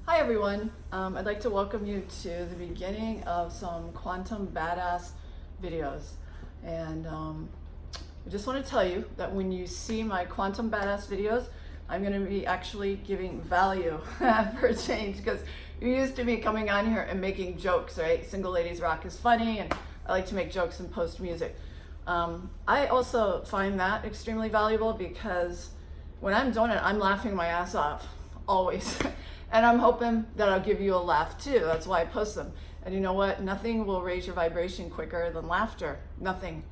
Hi everyone, I'd like to welcome you to the beginning of some Quantum Badass videos. And I just want to tell you that when you see my Quantum Badass videos, I'm going to be actually giving value for a change, because you're used to me coming on here and making jokes, right? Single Ladies Rock is funny and I like to make jokes and post music. I also find that extremely valuable because when I'm doing it, I'm laughing my ass off, always. And I'm hoping that I'll give you a laugh too. That's why I post them. And you know what? Nothing will raise your vibration quicker than laughter. Nothing.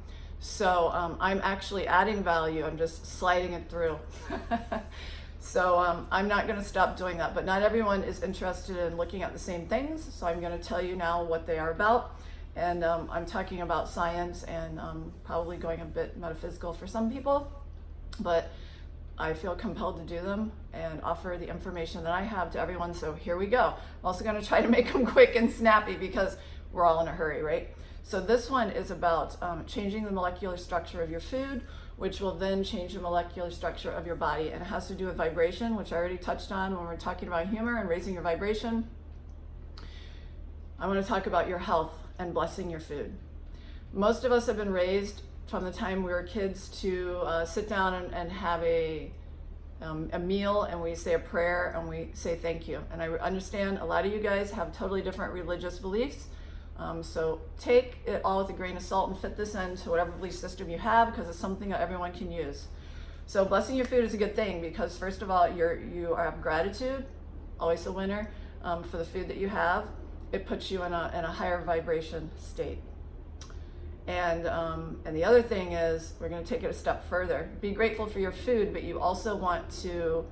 So I'm actually adding value. I'm just sliding it through. So I'm not going to stop doing that. But not everyone is interested in looking at the same things. So I'm going to tell you now what they are about. And I'm talking about science and probably going a bit metaphysical for some people. But I feel compelled to do them and offer the information that I have to everyone. So here we go. I'm also going to try to make them quick and snappy because we're all in a hurry, right? So this one is about changing the molecular structure of your food, which will then change the molecular structure of your body. And it has to do with vibration, which I already touched on when we're talking about humor and raising your vibration. I want to talk about your health and blessing your food. Most of us have been raised from the time we were kids to sit down and have a meal, and we say a prayer and we say thank you. And I understand a lot of you guys have totally different religious beliefs. So take it all with a grain of salt and fit this into whatever belief system you have, because it's something that everyone can use. So blessing your food is a good thing because, first of all, you have gratitude, always a winner, for the food that you have. It puts you in a higher vibration state. And the other thing is, we're going to take it a step further. Be grateful for your food, but you also want to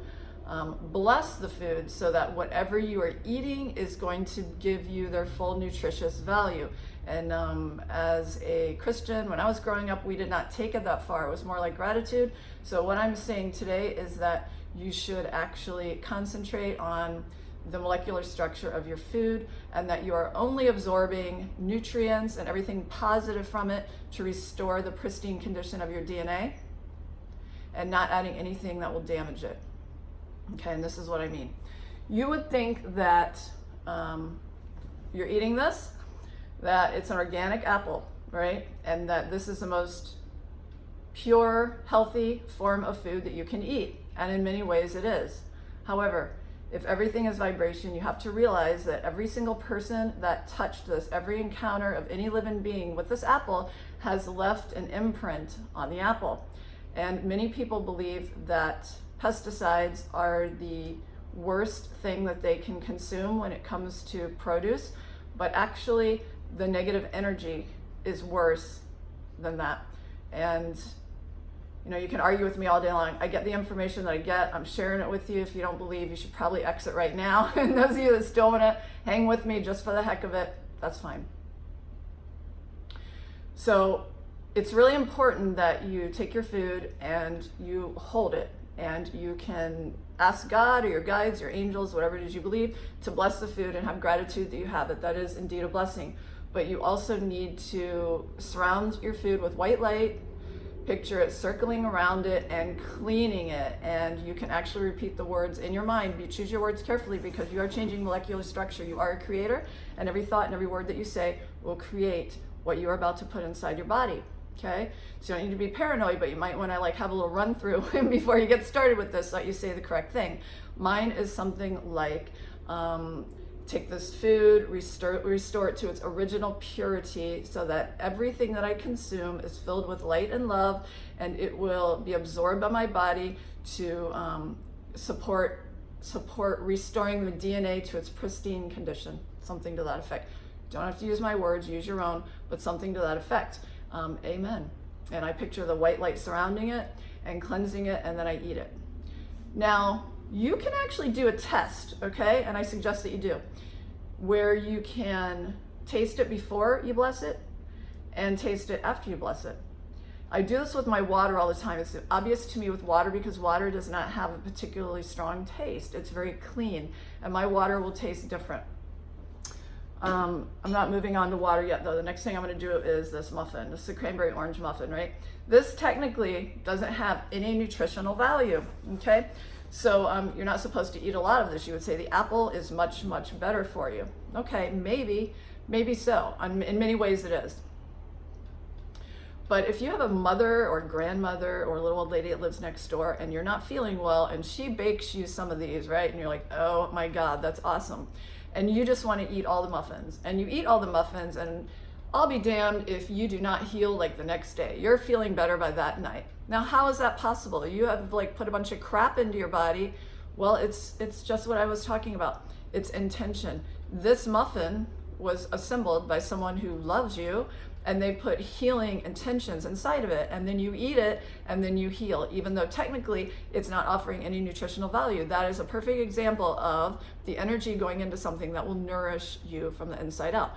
bless the food so that whatever you are eating is going to give you their full nutritious value. And as a Christian, when I was growing up, we did not take it that far. It was more like gratitude. So what I'm saying today is that you should actually concentrate on the molecular structure of your food, and that you are only absorbing nutrients and everything positive from it to restore the pristine condition of your DNA, and not adding anything that will damage it. Okay, and this is what I mean. You would think that you're eating this, that it's an organic apple, right? And that this is the most pure, healthy form of food that you can eat. And in many ways it is. However, if everything is vibration, you have to realize that every single person that touched this, every encounter of any living being with this apple, has left an imprint on the apple. And many people believe that pesticides are the worst thing that they can consume when it comes to produce, but actually the negative energy is worse than that. And you know, you can argue with me all day long. I get the information that I get. I'm sharing it with you. If you don't believe, you should probably exit right now. And those of you that still want to hang with me just for the heck of it, that's fine. So it's really important that you take your food and you hold it. And you can ask God or your guides, your angels, whatever it is you believe, to bless the food and have gratitude that you have it. That is indeed a blessing. But you also need to surround your food with white light. Picture it circling around it and cleaning it, and you can actually repeat the words in your mind. You choose your words carefully because you are changing molecular structure. You are a creator, and every thought and every word that you say will create what you are about to put inside your body. Okay, so you don't need to be paranoid, but you might want to have a little run through before you get started with this so that you say the correct thing. Mine is something like take this food, restore it to its original purity so that everything that I consume is filled with light and love, and it will be absorbed by my body to support restoring the DNA to its pristine condition, something to that effect. Don't have to use my words, use your own, but something to that effect. Amen. And I picture the white light surrounding it and cleansing it, and then I eat it. Now, you can actually do a test, okay? And I suggest that you do, where you can taste it before you bless it and taste it after you bless it. I do this with my water all the time. It's obvious to me with water because water does not have a particularly strong taste. It's very clean, and my water will taste different. I'm not moving on to water yet, though. The next thing I'm going to do is this muffin. This is a cranberry orange muffin, right? This technically doesn't have any nutritional value, okay? So you're not supposed to eat a lot of this. You would say the apple is much, much better for you. Okay, maybe so. In many ways it is. But if you have a mother or grandmother or a little old lady that lives next door and you're not feeling well and she bakes you some of these, right? And you're like, oh my God, that's awesome. And you just want to eat all the muffins. And you eat all the muffins, and I'll be damned if you do not heal like the next day. You're feeling better by that night. Now, how is that possible? You have like put a bunch of crap into your body. Well, it's just what I was talking about. It's intention. This muffin was assembled by someone who loves you, and they put healing intentions inside of it, and then you eat it and then you heal, even though technically it's not offering any nutritional value. That is a perfect example of the energy going into something that will nourish you from the inside out.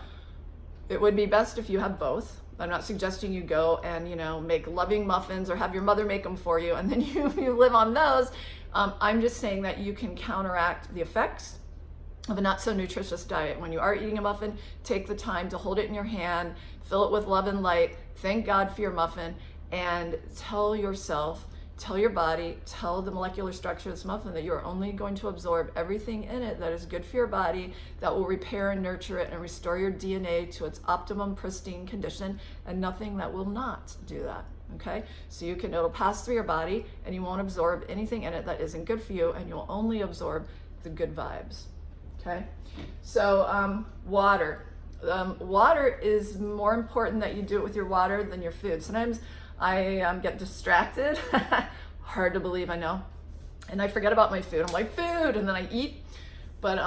It would be best if you have both. I'm not suggesting you go and, make loving muffins or have your mother make them for you and then you live on those. I'm just saying that you can counteract the effects of a not so nutritious diet. When you are eating a muffin, take the time to hold it in your hand, fill it with love and light, thank God for your muffin, and tell yourself, tell your body, tell the molecular structure of this muffin that you're only going to absorb everything in it that is good for your body, that will repair and nurture it and restore your DNA to its optimum pristine condition, and nothing that will not do that. Okay, so it'll pass through your body and you won't absorb anything in it that isn't good for you, and you'll only absorb the good vibes. Okay, so water. Water is more important that you do it with your water than your food. Sometimes I get distracted. Hard to believe, I know. And I forget about my food. I'm like, food, and then I eat. But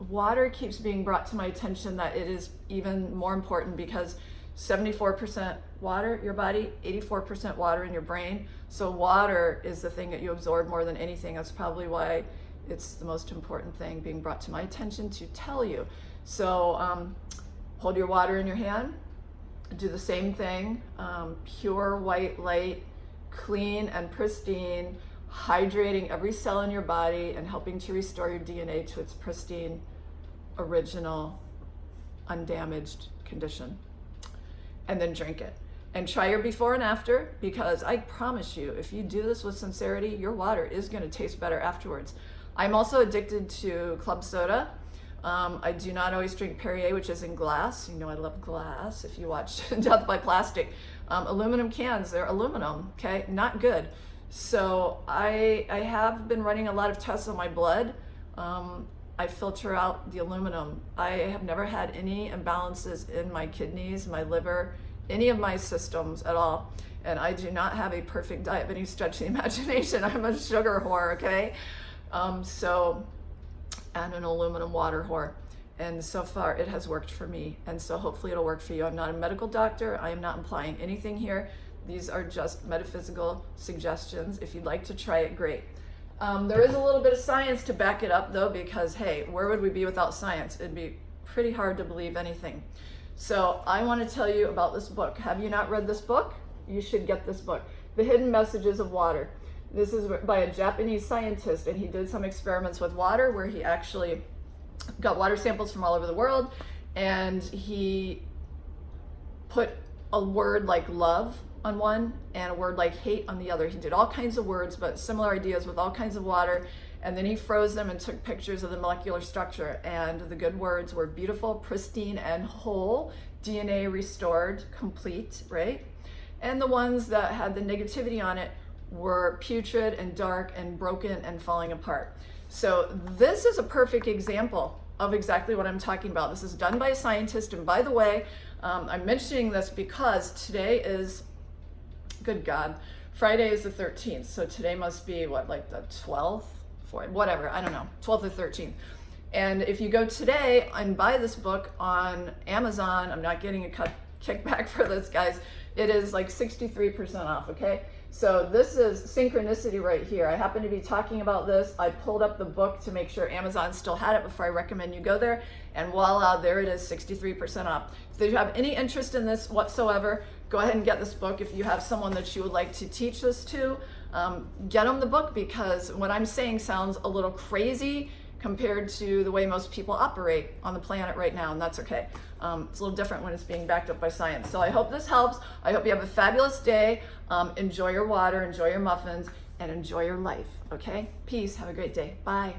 water keeps being brought to my attention that it is even more important, because 74% water, your body, 84% water in your brain. So water is the thing that you absorb more than anything. That's probably why it's the most important thing being brought to my attention to tell you. So hold your water in your hand, do the same thing, pure white light, clean and pristine, hydrating every cell in your body and helping to restore your DNA to its pristine, original, undamaged condition. And then drink it. And try your before and after, because I promise you, if you do this with sincerity, your water is going to taste better afterwards. I'm also addicted to club soda. I do not always drink Perrier, which is in glass. I love glass. If you watch Death by Plastic, aluminum cans, they're aluminum, okay? Not good. So I have been running a lot of tests on my blood. I filter out the aluminum. I have never had any imbalances in my kidneys, my liver, any of my systems at all. And I do not have a perfect diet by any stretch of the imagination. I'm a sugar whore, okay? And an aluminum water whore. And so far it has worked for me. And so hopefully it'll work for you. I'm not a medical doctor. I am not implying anything here. These are just metaphysical suggestions. If you'd like to try it, great. There is a little bit of science to back it up though, because hey, where would we be without science? It'd be pretty hard to believe anything. So I want to tell you about this book. Have you not read this book? You should get this book, The Hidden Messages of Water. This is by a Japanese scientist, and he did some experiments with water where he actually got water samples from all over the world, and he put a word like love on one and a word like hate on the other. He did all kinds of words, but similar ideas with all kinds of water, and then he froze them and took pictures of the molecular structure, and the good words were beautiful, pristine, and whole, DNA restored, complete, right? And the ones that had the negativity on it were putrid and dark and broken and falling apart. So this is a perfect example of exactly what I'm talking about. This is done by a scientist, and by the way, I'm mentioning this because today is, good God, Friday is the 13th, so today must be what, like the 12th? Whatever, I don't know, 12th or 13th. And if you go today and buy this book on Amazon, I'm not getting a kickback for this, guys, it is like 63% off, okay? So this is synchronicity right here. I happen to be talking about this. I pulled up the book to make sure Amazon still had it before I recommend you go there. And voila, there it is, 63% off. If you have any interest in this whatsoever, go ahead and get this book. If you have someone that you would like to teach this to, get them the book, because what I'm saying sounds a little crazy compared to the way most people operate on the planet right now, and that's okay. It's a little different when it's being backed up by science. So I hope this helps. I hope you have a fabulous day. Enjoy your water, enjoy your muffins, and enjoy your life, okay? Peace. Have a great day. Bye.